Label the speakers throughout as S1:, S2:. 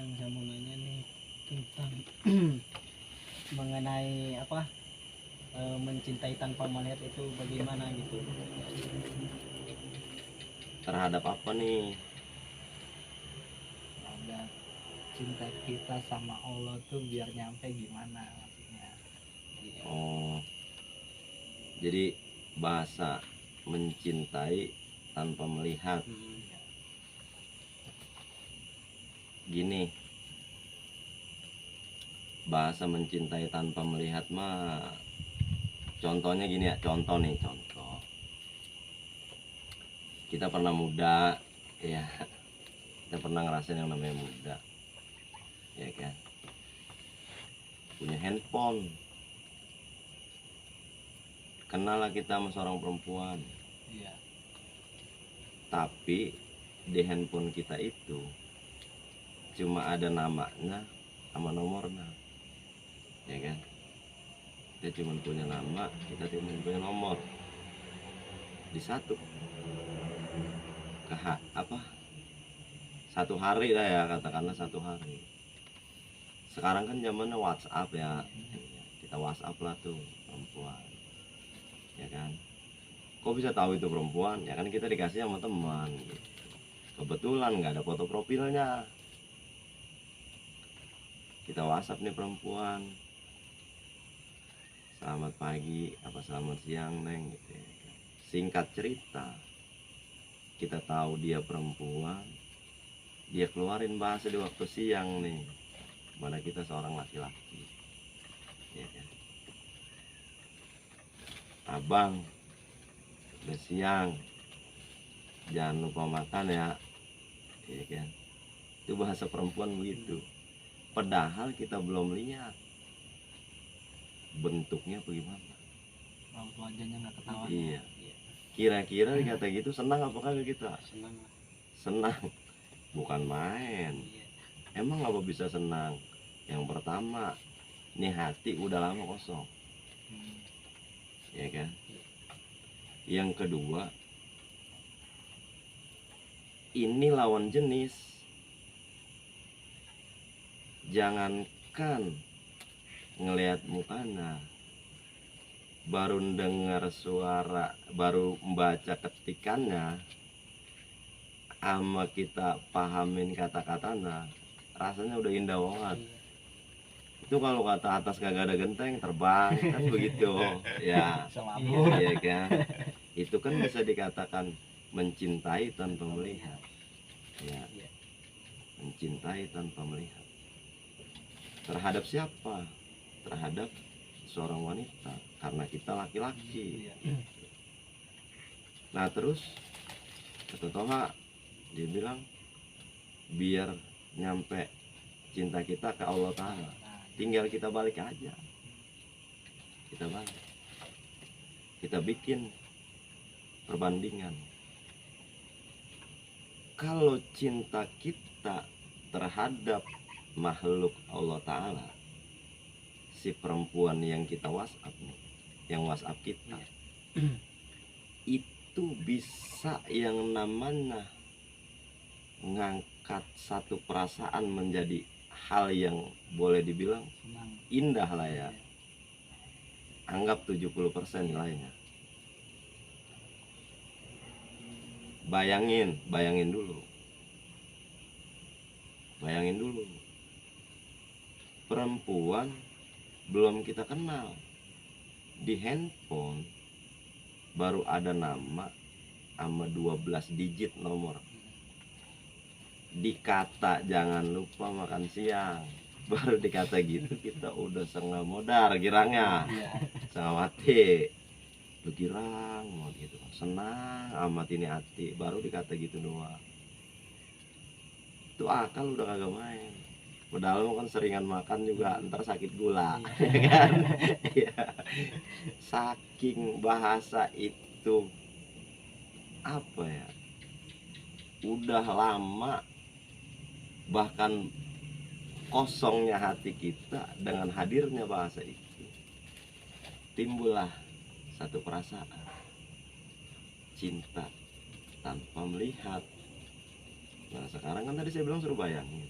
S1: yang saya mau nanya nih tentang mengenai apa, mencintai tanpa melihat itu bagaimana gitu.
S2: Terhadap apa nih?
S3: Ada cinta kita sama Allah tuh biar nyampe gimana maksudnya.
S1: Iya.
S2: Oh, jadi bahasa mencintai tanpa melihat. Gini, bahasa mencintai tanpa melihat mah contohnya gini ya, contoh nih, contoh. Kita pernah muda, ya. Kita pernah ngerasain yang namanya muda. Ya kan? Punya handphone. Kenal lah kita sama seorang perempuan.
S3: Iya.
S2: Tapi di handphone kita itu cuma ada namanya sama nomornya, ya kan? Kita cuma punya nama, kita cuma punya nomor. Di satu satu hari lah ya, katakanlah satu hari. Sekarang kan zamannya WhatsApp ya, kita WhatsApp lah tuh perempuan, ya kan? Kok bisa tahu itu perempuan? Ya kan kita dikasih sama teman gitu. Kebetulan nggak ada foto profilnya. Kita WhatsApp nih perempuan, selamat pagi, apa selamat siang neng gitu ya. Singkat cerita, kita tahu dia perempuan, dia keluarin bahasa di waktu siang nih, mana kita seorang laki-laki, ya kan? Abang, udah siang, jangan lupa makan ya, ya kan? Itu bahasa perempuan begitu. Padahal kita belum lihat bentuknya bagaimana.
S3: Raut wajahnya nggak ketahuan.
S2: Iya. Kira-kira dikata gitu senang apa kagak kita?
S1: Senang.
S2: Senang, bukan main.
S1: Iya.
S2: Emang apa bisa senang? Yang pertama, nih hati udah lama kosong, ya kan? Yang kedua, ini lawan jenis. Jangankan ngelihat mukanya, baru dengar suara, baru membaca ketikannya, sama kita pahamin kata-katanya, rasanya udah indah banget. Itu kalau kata atas kagak ada genteng terbang kan begitu ya.
S3: Selabur.
S2: Iya kan, itu kan bisa dikatakan mencintai tanpa melihat, ya. Mencintai tanpa melihat terhadap siapa? Terhadap seorang wanita, karena kita laki-laki. Nah terus kata Toha, dia bilang biar nyampe cinta kita ke Allah Ta'ala, tinggal kita balik aja. Kita balik, kita bikin perbandingan. Kalau cinta kita terhadap makhluk Allah Ta'ala, si perempuan yang kita WhatsApp nih, yang WhatsApp kita, itu bisa yang namanya ngangkat satu perasaan menjadi hal yang boleh dibilang indah lah ya. Anggap 70% nilainya. Bayangin dulu. Perempuan belum kita kenal, di handphone baru ada nama sama 12 digit nomor. Dikata jangan lupa makan siang, baru dikata gitu kita udah setengah modar girangnya, setengah mati. Lu girang mau gitu, senang amat ini hati, baru dikata gitu doang. Itu akal udah kagak main. Padahal kan seringan makan juga ntar sakit gula, ya kan? Ya. Saking bahasa itu apa ya? Udah lama, bahkan kosongnya hati kita dengan hadirnya bahasa itu, timbullah satu perasaan cinta tanpa melihat. Nah sekarang kan tadi saya bilang suruh bayangin,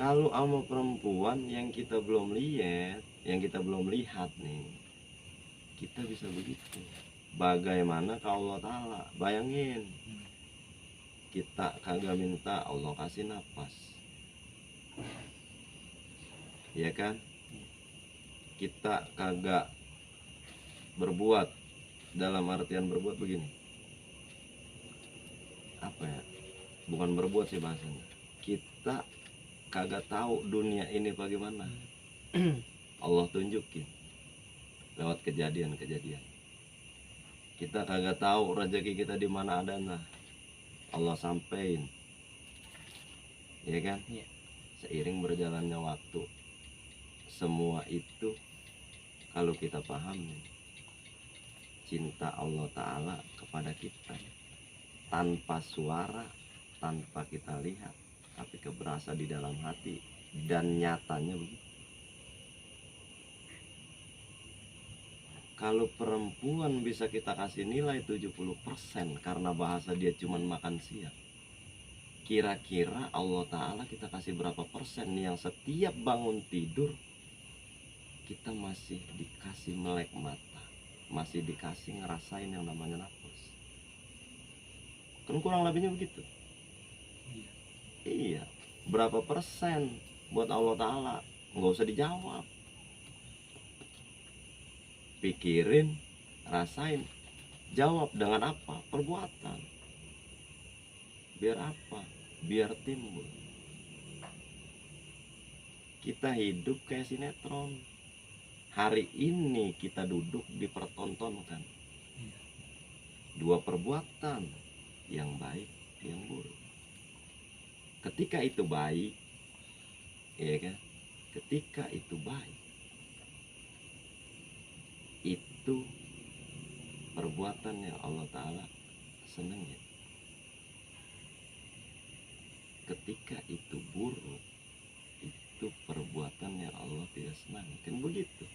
S2: Kalau sama perempuan yang kita belum lihat, yang kita belum lihat nih, kita bisa begitu. Bagaimana kalau Allah Ta'ala? Bayangin, kita kagak minta, Allah kasih napas, ya kan? Kita kagak berbuat, dalam artian berbuat begini, apa ya, bukan berbuat sih bahasanya, kita kagak tahu dunia ini bagaimana, Allah tunjukin lewat kejadian-kejadian. Kita kagak tahu rezeki kita di mana adanya, Allah sampein, ya kan?
S1: Iya.
S2: Seiring berjalannya waktu, semua itu kalau kita pahami, cinta Allah Ta'ala kepada kita tanpa suara, tanpa kita lihat, tapi keberasa di dalam hati, dan nyatanya begitu. Kalau perempuan bisa kita kasih nilai 70% karena bahasa dia cuman makan siang, kira-kira Allah Ta'ala kita kasih berapa persen yang setiap bangun tidur kita masih dikasih melek mata, masih dikasih ngerasain yang namanya nafas. Kan kurang lebihnya begitu. Iya, berapa persen buat Allah Ta'ala? Nggak usah dijawab, pikirin, rasain, jawab dengan apa? Perbuatan. Biar apa? Biar timbul. Kita hidup kayak sinetron. Hari ini kita duduk dipertontonkan dua perbuatan, yang baik, yang buruk. Ketika itu baik, ya kan? Ketika itu baik, itu perbuatan yang Allah Ta'ala senang ya. Ketika itu buruk, itu perbuatan yang Allah tidak senang. Kan begitu.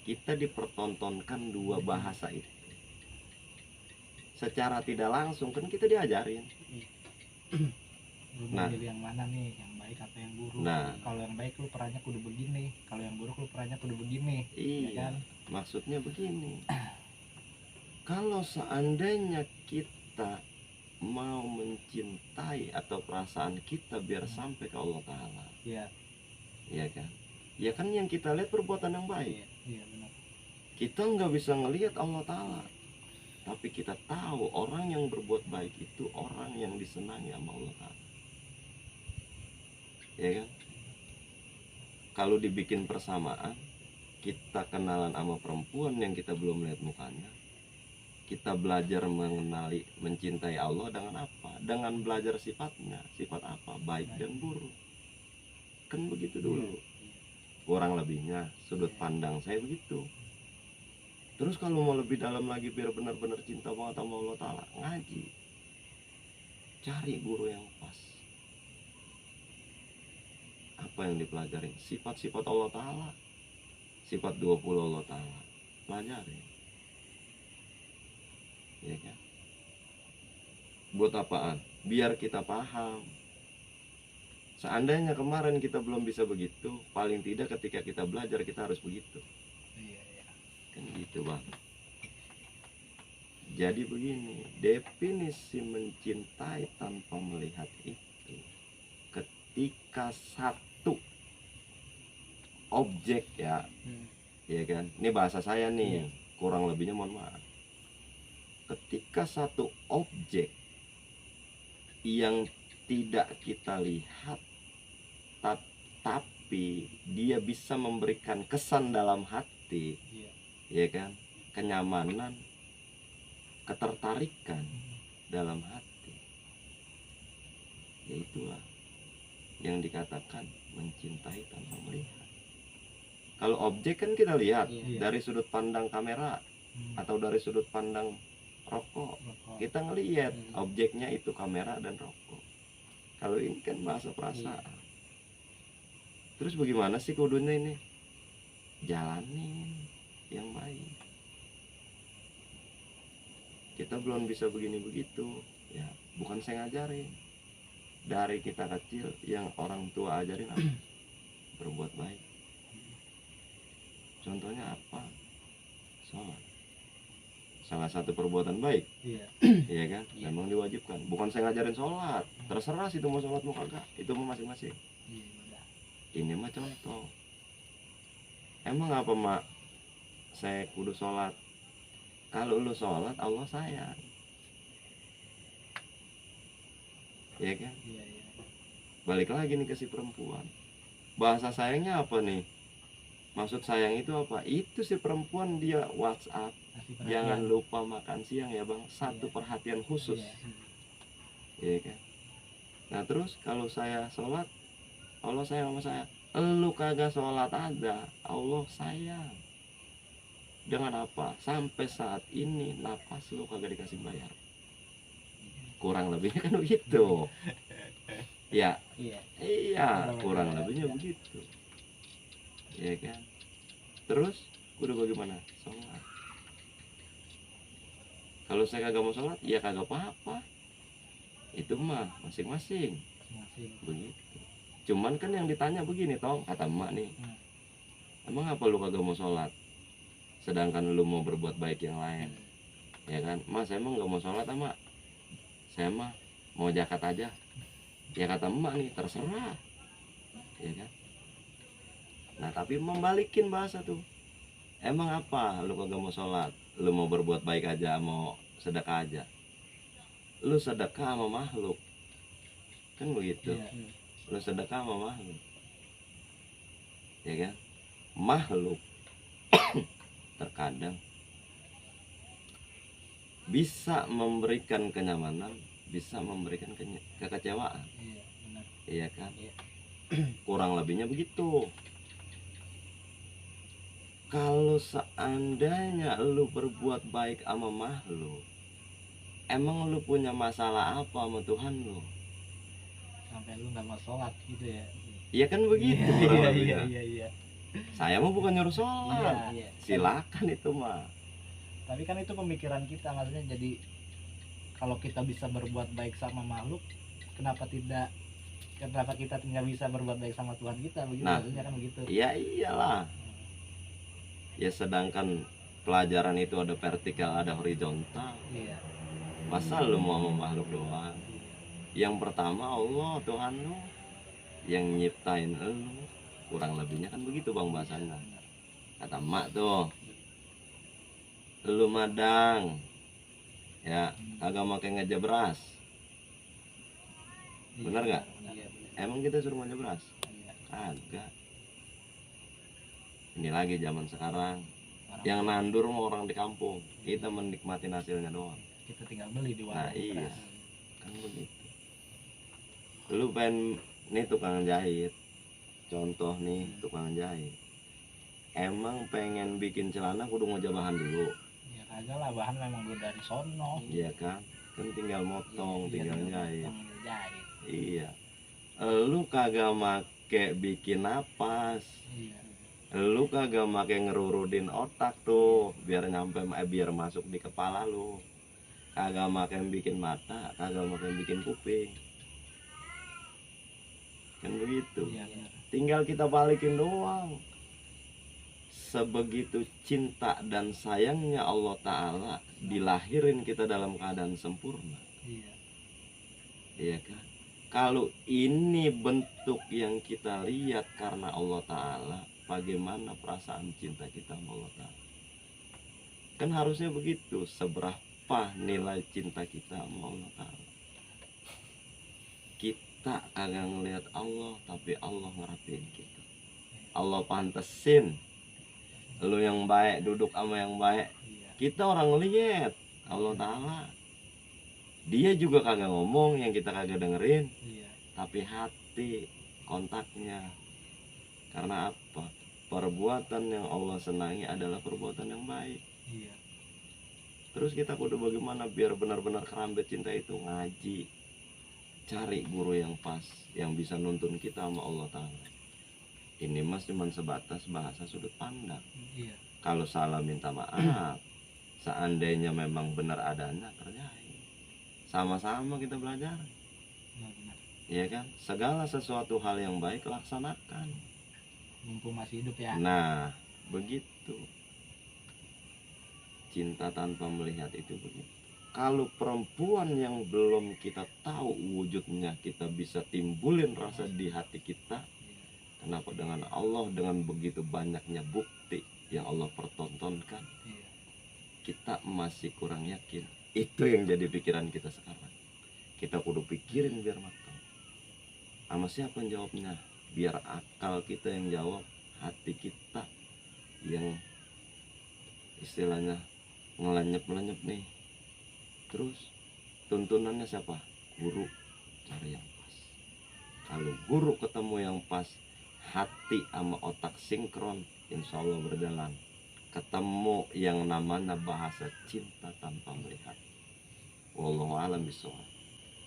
S2: Kita dipertontonkan dua bahasa itu. Secara tidak langsung kan kita diajarin.
S3: Lu
S2: Nah.
S3: milih yang mana nih, yang baik atau yang buruk?
S2: Nah.
S3: Kalau yang baik lu perannya kudu begini, kalau yang buruk lu perannya kudu begini.
S2: Iya,
S3: Ya kan?
S2: maksudnya begini. Kalau seandainya kita mau mencintai atau perasaan kita biar sampai ke Allah Ta'ala,
S3: Iya.
S2: ya kan? Ya kan yang kita lihat perbuatan yang baik.
S3: Iya benar.
S2: Kita nggak bisa ngelihat Allah Ta'ala, tapi kita tahu orang yang berbuat baik itu orang yang disenangi sama Allah Ta'ala, ya kan? Kalau dibikin persamaan, kita kenalan sama perempuan yang kita belum lihat mukanya, kita belajar mengenali, mencintai Allah dengan apa? Dengan belajar sifatnya. Sifat apa? Baik dan buruk. Kan begitu dulu. Kurang lebihnya sudut pandang saya begitu. Terus kalau mau lebih dalam lagi biar benar-benar cinta banget sama Allah Ta'ala, ngaji, cari guru yang pas. Apa yang dipelajari? Sifat-sifat Allah Ta'ala, sifat 20 Allah Ta'ala, pelajari, ya kan? Buat apaan? Biar kita paham. Seandainya kemarin kita belum bisa begitu, paling tidak ketika kita belajar kita harus begitu.
S3: Iya.
S2: Kan gitu Bang. Jadi begini, definisi mencintai tanpa melihat itu, ketika satu objek ya kan, ini bahasa saya nih, kurang lebihnya mohon maaf. Ketika satu objek yang tidak kita lihat, tapi dia bisa memberikan kesan dalam hati, ya kan, kenyamanan, ketertarikan dalam hati, ya itulah yang dikatakan mencintai tanpa melihat. Kalau objek kan kita lihat dari sudut pandang kamera atau dari sudut pandang rokok, kita ngelihat objeknya itu kamera dan rokok. Kalau ini kan bahasa perasaan. Terus bagaimana sih kudunya ini? Jalanin yang baik. Kita belum bisa begini begitu, ya bukan saya ngajarin, dari kita kecil yang orang tua ajarin apa? Berbuat baik. Contohnya apa? Sholat. Salah satu perbuatan baik.
S3: Iya.
S2: Iya kan?
S3: Iya.
S2: Memang diwajibkan. Bukan saya ngajarin sholat. Terserah sih itu mau sholat mau kagak. Itu mau masing-masing.
S3: Iya, udah.
S2: Ini mah contoh. Emang apa mak? Saya kudu sholat. Kalau lu sholat Allah sayang. Iya kan?
S3: Iya, iya.
S2: Balik lagi nih ke si perempuan. Bahasa sayangnya apa nih? Maksud sayang itu apa? Itu si perempuan dia WhatsApp.
S3: Kasih perhatian.
S2: Jangan lupa makan siang ya bang. Satu
S3: Iya.
S2: perhatian khusus.
S3: Iya.
S2: Iya kan? Nah terus kalau saya sholat, Allah sayang sama saya. Lu kagak sholat ada, Allah sayang. Dengan apa? Sampai saat ini napas lu kagak dikasih bayar. Kurang lebihnya kan begitu. Ya,
S3: Iya.
S2: iya, kurang lebihnya begitu. Iya kan? Terus kudu bagaimana? Sholat. Kalau saya kagak mau sholat, ya kagak apa-apa. Itu mah masing-masing.
S3: Masing-masing.
S2: Begitu. Cuman kan yang ditanya begini toh, kata emak nih. Emang apa lu kagak mau sholat? Sedangkan lu mau berbuat baik yang lain. Ya kan? Mas emang gak mau sholat emak? Saya mah mau zakat aja. Ya kata emak nih, terserah. Ya kan? Nah tapi membalikin bahasa tuh. Emang apa lu kagak mau sholat? Lu mau berbuat baik aja, mau sedekah aja. Lu sedekah sama makhluk. Kan begitu.
S3: Iya.
S2: Lu sedekah sama makhluk. Ya kan? Makhluk terkadang bisa memberikan kenyamanan, bisa memberikan kekecewaan.
S3: Iya, benar.
S2: Iya kan?
S3: Iya.
S2: Kurang lebihnya begitu. Kalau seandainya lu berbuat baik sama makhluk, emang lu punya masalah apa sama Tuhan lu?
S3: Sampai lu nggak mau sholat gitu ya.
S2: Iya kan begitu.
S3: Iya,
S2: kurang
S3: iya,
S2: lebihnya.
S3: iya, iya.
S2: Saya mah bukan nyuruh
S3: Iya,
S2: sholat.
S3: iya.
S2: Silakan itu mah.
S3: Tapi kan itu pemikiran kita, maksudnya jadi kalau kita bisa berbuat baik sama makhluk, kenapa kita nggak bisa berbuat baik sama Tuhan kita begitu?
S2: Nah.
S3: Maksudnya kan begitu.
S2: Ya iyalah. Ya sedangkan pelajaran itu ada vertikal, ada horizontal.
S3: Iya.
S2: Masa lu mau sama makhluk doang? Yang pertama Allah Tuhan lu yang nyiptain lu. Kurang lebihnya kan begitu bang bahasanya. Kata emak tuh, lu madang ya kagak make ngejebras. Bener nggak?
S3: Iya, benar.
S2: Emang kita suruh ngejebras?
S3: Iya.
S2: Kagak. Ini lagi zaman sekarang
S3: Orang-
S2: yang nandur mau orang di kampung, kita menikmatin hasilnya doang.
S3: kita tinggal beli di warung.
S2: Nah, iya.
S3: beras.
S2: Kan begitu. Lu pengen nih tukang jahit, contoh nih tukang jahit, emang pengen bikin celana kudu ngojek bahan dulu.
S3: Ya kagak lah, bahan memang udah dari sono.
S2: Iya kan tinggal motong,
S3: Iya,
S2: tinggal
S3: tinggal
S2: jahit.
S3: potong, jahit.
S2: Iya, lu kagak make bikin napas,
S3: Iya.
S2: lu kagak make ngerurudin otak tuh biar nyampe biar masuk di kepala lu, kagak make bikin mata, kagak make bikin kuping. Kan begitu.
S3: Iya, benar.
S2: Tinggal kita balikin doang. Sebegitu cinta dan sayangnya Allah Ta'ala dilahirin kita dalam keadaan sempurna.
S3: Iya.
S2: Iya kan? Kalau ini bentuk yang kita lihat karena Allah Ta'ala, bagaimana perasaan cinta kita sama Allah Ta'ala? Kan harusnya begitu. Seberapa nilai cinta kita sama Allah Ta'ala? Kita kagak ngelihat Allah, tapi Allah ngerapiin kita. Allah pantesin lu yang baik duduk sama yang baik.
S3: Iya.
S2: Kita orang lihat Allah Ta'ala, dia juga kagak ngomong yang kita kagak dengerin,
S3: Iya.
S2: tapi hati kontaknya. Karena apa? Perbuatan yang Allah senangi adalah perbuatan yang baik.
S3: Iya.
S2: Terus kita kudu bagaimana biar benar-benar kerambit cinta itu? Ngaji, cari guru yang pas, yang bisa nuntun kita sama Allah Ta'ala. Ini mas cuma sebatas bahasa sudut pandang.
S3: Iya.
S2: Kalau salah minta maaf. Seandainya memang benar adanya, kerjain. Sama-sama kita belajar.
S3: Benar, benar.
S2: ya kan? Segala sesuatu hal yang baik laksanakan.
S3: mumpung masih hidup ya.
S2: Nah, begitu. Cinta tanpa melihat itu begitu. Kalau perempuan yang belum kita tahu wujudnya, kita bisa timbulin rasa di hati kita. Kenapa dengan Allah, dengan begitu banyaknya bukti yang Allah pertontonkan,
S3: Iya.
S2: kita masih kurang yakin? Itu yang jadi pikiran kita sekarang. Kita kudu pikirin biar matang. Sama siapa yang jawabnya? Biar akal kita yang jawab, hati kita yang istilahnya ngelenyep-lenyep nih. Terus tuntunannya siapa? Guru cari yang pas. Kalau guru ketemu yang pas, hati sama otak sinkron, insya Allah berjalan. Ketemu yang namanya bahasa cinta tanpa melihat. Wallahu a'lam bishawab.